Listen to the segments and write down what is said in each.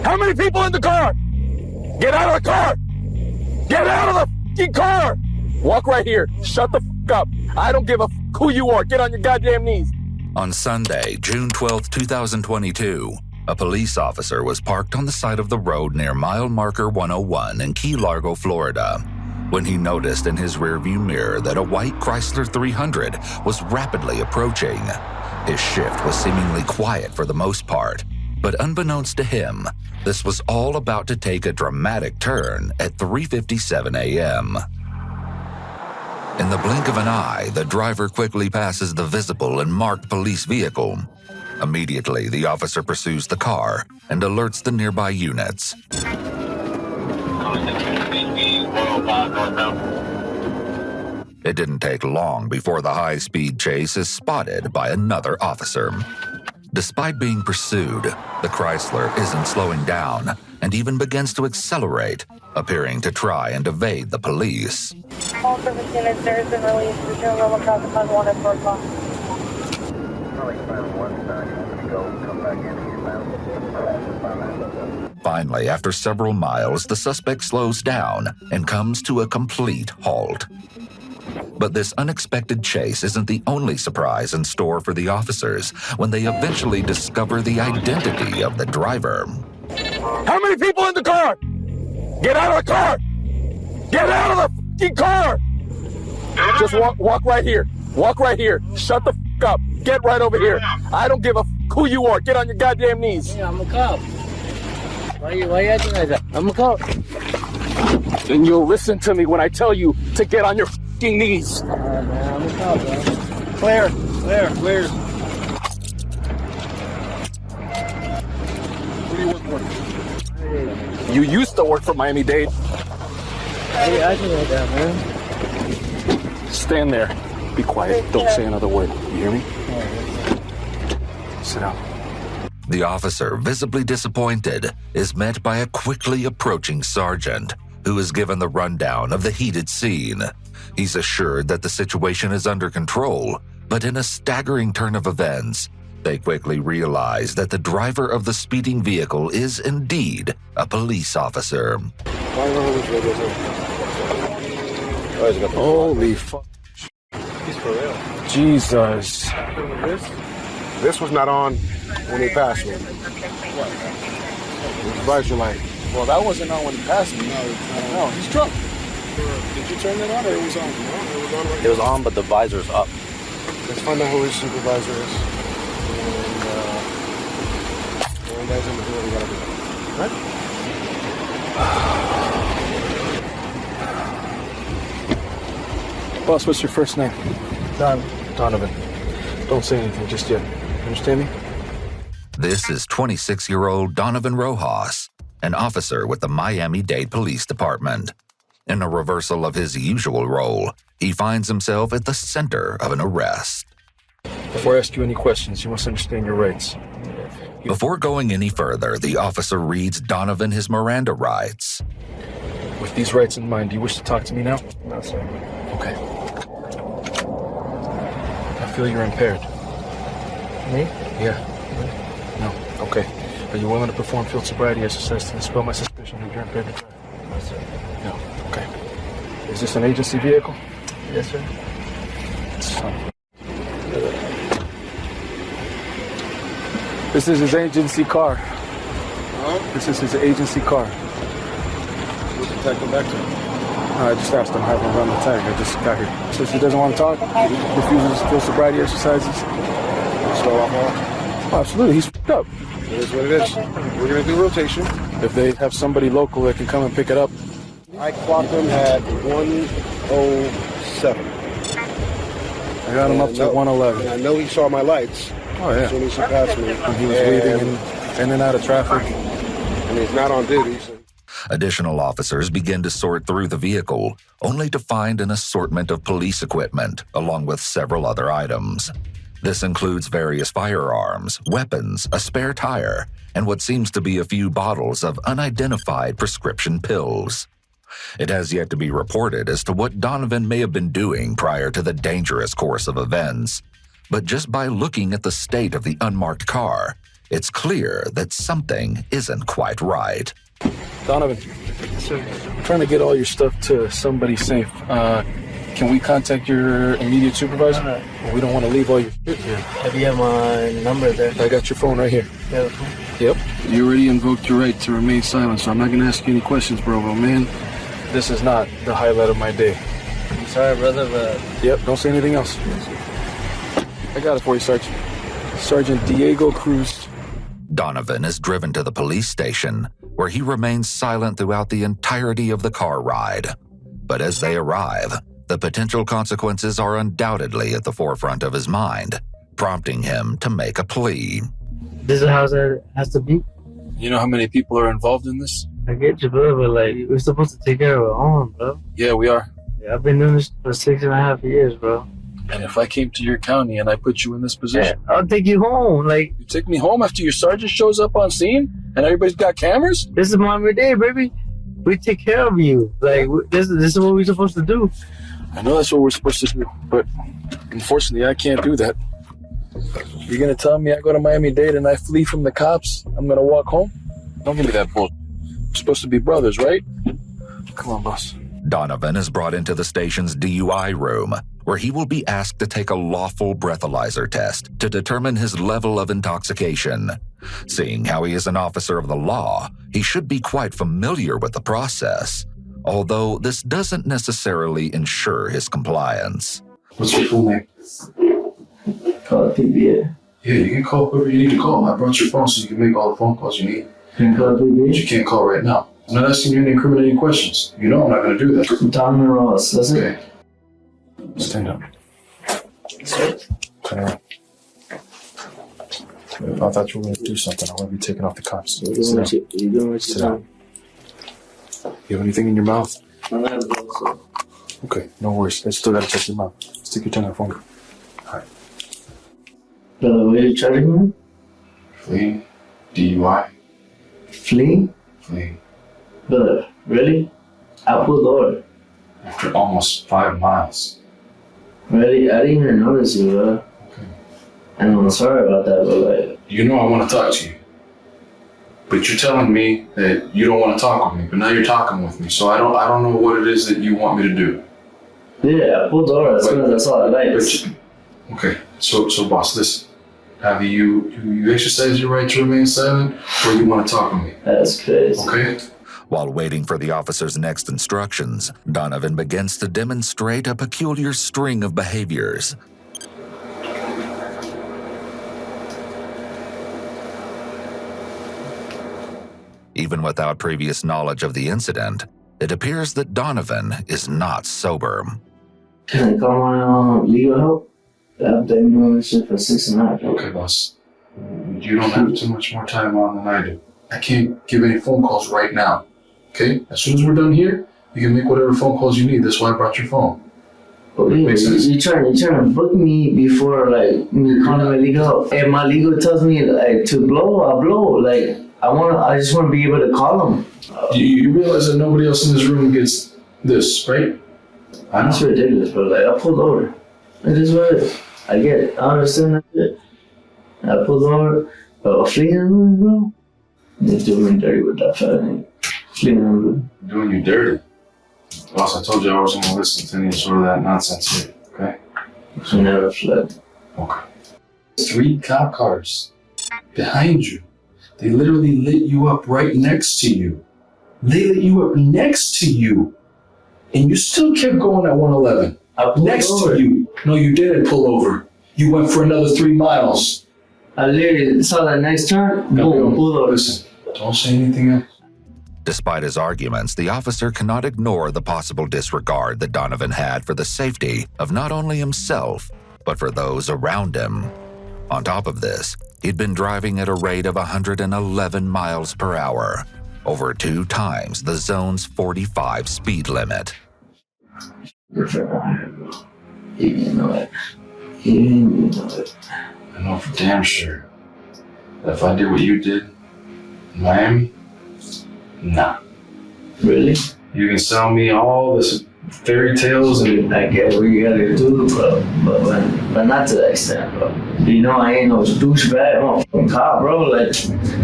How many people in the car? Get out of the car! Get out of the fucking car! Walk right here. Shut the fuck up. I don't give a fuck who you are. Get on your goddamn knees. On Sunday, June 12, 2022, a police officer was parked on the side of the road near mile marker 101 in Key Largo, Florida, when he noticed in his rearview mirror that a white Chrysler 300 was rapidly approaching. His shift was seemingly quiet for the most part, but unbeknownst to him, this was all about to take a dramatic turn at 3:57 a.m. In the blink of an eye, the driver quickly passes the visible and marked police vehicle. Immediately, the officer pursues the car and alerts the nearby units. It didn't take long before the high-speed chase is spotted by another officer. Despite being pursued, the Chrysler isn't slowing down and even begins to accelerate, appearing to try and evade the police. All service units, there is a release. Resume normal traffic on 1 at 4 o'clock. Finally, after several miles, the suspect slows down and comes to a complete halt. But this unexpected chase isn't the only surprise in store for the officers when they eventually discover the identity of the driver. How many people in the car? Get out of the car! Get out of the fucking car! Just walk right here. Walk right here. Shut the fuck up. Get right over here. I don't give a fuck who you are. Get on your goddamn knees. Yeah, I'm a cop. Why you acting like that? I'm a cop. Then you'll listen to me when I tell you to get on your fucking knees. All right, man, I'm a cop, man. Where? Where? Who do you work for? You used to work for Miami-Dade. Why you acting like that, man? Stand there. Be quiet. Don't say another word. You hear me? Sit down. The officer, visibly disappointed, is met by a quickly approaching sergeant who is given the rundown of the heated scene. He's assured that the situation is under control, but in a staggering turn of events, they quickly realize that the driver of the speeding vehicle is indeed a police officer. Holy fuck. He's for real. Jesus. This was not on when he passed me. Visor light. Well, that wasn't on when he passed me. No, he's drunk. Did you turn that on or it was on? No, it was on right It was on, but the visor's up. Let's find out who his supervisor is. And that's in the door we gotta do. Right? Boss, what's your first name? Donovan. Don't say anything just yet. Understand me? This is 26-year-old Donovan Rojas, an officer with the Miami-Dade Police Department. In a reversal of his usual role, he finds himself at the center of an arrest. Before I ask you any questions, you must understand your rights. Before going any further, the officer reads Donovan his Miranda rights. With these rights in mind, do you wish to talk to me now? No, sir. Okay. I feel you're impaired. Me? Yeah. No. Okay. Are you willing to perform field sobriety exercise to dispel my suspicion that you're impaired to drive? No, sir. No. Okay. Is this an agency vehicle? Yes, sir. This is his agency car. Huh? This is his agency car. Who's the detective back to? I just asked him how to run the tag. I just got here. Says he doesn't want to talk. He refuses field sobriety exercises. Start off all. Oh, absolutely. He's f***ed up. It is what it is. We're gonna do rotation. If they have somebody local that can come and pick it up. I clocked him at 107. I got him up to 111. And I know he saw my lights. Oh, yeah. As soon as he passed me. And he was weaving in and out of traffic. And he's not on duty. So. Additional officers begin to sort through the vehicle, only to find an assortment of police equipment, along with several other items. This includes various firearms, weapons, a spare tire, and what seems to be a few bottles of unidentified prescription pills. It has yet to be reported as to what Donovan may have been doing prior to the dangerous course of events, but just by looking at the state of the unmarked car, It's clear that something isn't quite right. Donovan, I'm trying to get all your stuff to somebody safe. Can we contact your immediate supervisor? We don't want to leave all your shit here. Have you have my number there? I got your phone right here. Yeah. Yep. You already invoked your right to remain silent, so I'm not going to ask you any questions, bro. But man, this is not the highlight of my day. I'm sorry, brother, but... Yep, don't say anything else. I got it for you, Sergeant. Sergeant Diego Cruz. Donovan is driven to the police station, where he remains silent throughout the entirety of the car ride. But as they arrive, the potential consequences are undoubtedly at the forefront of his mind, prompting him to make a plea. This is how it has to be? You know how many people are involved in this? I get you, bro, but like, we're supposed to take care of our own, bro. Yeah, we are. Yeah, I've been doing this for 6.5 years, bro. And if I came to your county and I put you in this position, Yeah, I'll take you home. Like, you take me home after your sergeant shows up on scene and everybody's got cameras? this is my day, baby. We take care of you. Like, this is what we're supposed to do. I know that's what we're supposed to do, but unfortunately I can't do that. You're gonna tell me I go to Miami-Dade and I flee from the cops? I'm gonna walk home? Don't give me that bullshit. We're supposed to be brothers, right? Come on, boss. Donovan is brought into the station's DUI room, where he will be asked to take a lawful breathalyzer test to determine his level of intoxication. Seeing how he is an officer of the law, he should be quite familiar with the process, although this doesn't necessarily ensure his compliance. What's your full name? Call it PBA. Yeah, you can call whoever you need to call. I brought your phone so you can make all the phone calls you need. Can you call it But PBA? you can't call right now. I'm not asking you any incriminating questions. You know I'm not going to do that. Donovan Ross, that's it. Okay. Stand up. Turn around. If I thought you were going to do something, I would be taking off the cuffs. You're doing what you're Sit doing. down. You have anything in your mouth? I'm not going to. Okay, no worries. I still got to touch your mouth. Stick your tongue out for me. Brother, what are you charging me? Fleeing. DUI. Fleeing? Fleeing. Brother, really? I pulled over. After almost 5 miles. Really? I didn't even notice you, bro. Okay. And I'm sorry about that, but like... You know I want to talk to you. But you're telling me that you don't want to talk with me, but now you're talking with me. So I don't know what it is that you want me to do. Yeah, I pulled over. That's all I like. Okay, so boss, listen. Have you exercise your right to remain silent, or you want to talk with me? That's crazy. Okay? While waiting for the officer's next instructions, Donovan begins to demonstrate a peculiar string of behaviors. Even without previous knowledge of the incident, it appears that Donovan is not sober. Can I call my legal help? I've been doing this shit for 6.5 years. Okay, boss. You don't have too much more time on than I do. I can't give any phone calls right now. Okay? As soon as we're done here, you can make whatever phone calls you need. That's why I brought your phone. But Makes sense. you're trying to book me before like me calling my legal help. If my legal tells me like to blow, I'll blow. Like I just want to be able to call them. You realize that nobody else in this room gets this, right? I That's know. ridiculous, bro. Like I pulled over. It is what it is. I get it. I understand that shit. I pulled over. But fleeing, bro. They doing me dirty with that fat thing. Fleeing, bro. Doing you dirty. Boss, I told you I wasn't going to listen to any sort of that nonsense here, okay? So never fled. Okay. 3 cop cars behind you. They literally lit you up right next to you. They lit you up next to you. And you still kept going at 111. I pulled Next over. to you. No, you didn't pull over. You went for another 3 miles. I literally saw that next turn. Boom, pulled over. Listen, don't say anything else. Despite his arguments, the officer cannot ignore the possible disregard that Donovan had for the safety of not only himself, but for those around him. On top of this, he'd been driving at a rate of 111 miles per hour, over 2 times the zone's 45 speed limit. You're bro. You didn't know it. You didn't know it. I know for damn sure that if I did what you did in Miami, nah. Really? You can sell me all this fairy tales and I get what you gotta do, bro. But not to that extent, bro. You know I ain't no douchebag. I'm a fucking cop, bro. Like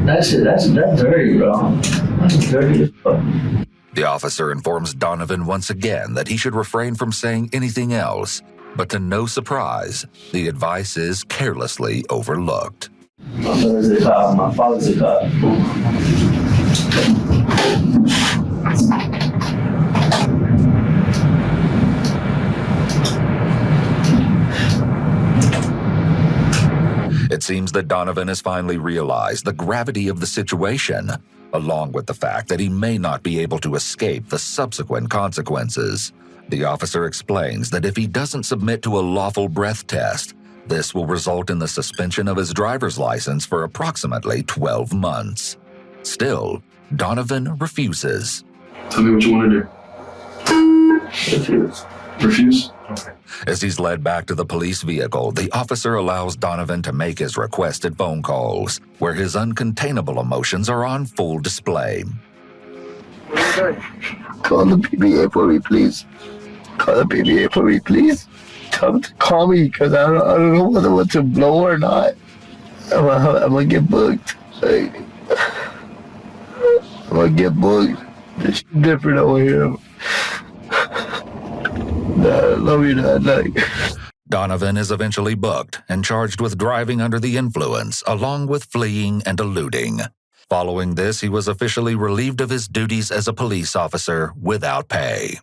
that shit, that's dirty, bro. That's dirty as fuck. The officer informs Donovan once again that he should refrain from saying anything else, but to no surprise, the advice is carelessly overlooked. My brother's a cop. My father's a cop. It seems that Donovan has finally realized the gravity of the situation, along with the fact that he may not be able to escape the subsequent consequences. The officer explains that if he doesn't submit to a lawful breath test, this will result in the suspension of his driver's license for approximately 12 months. Still, Donovan refuses. Tell me what you want to do. Refuse. Refuse? Okay. As he's led back to the police vehicle, the officer allows Donovan to make his requested phone calls, where his uncontainable emotions are on full display. What are you doing? Call the PBA for me, please. Call the PBA for me, please. Tell them to call me, because I don't know whether what to blow or not. I'm gonna get booked. Like, I'm gonna get booked. It's different over here. Nah, I love you, Dad. Like. Donovan is eventually booked and charged with driving under the influence, along with fleeing and eluding. Following this, he was officially relieved of his duties as a police officer without pay.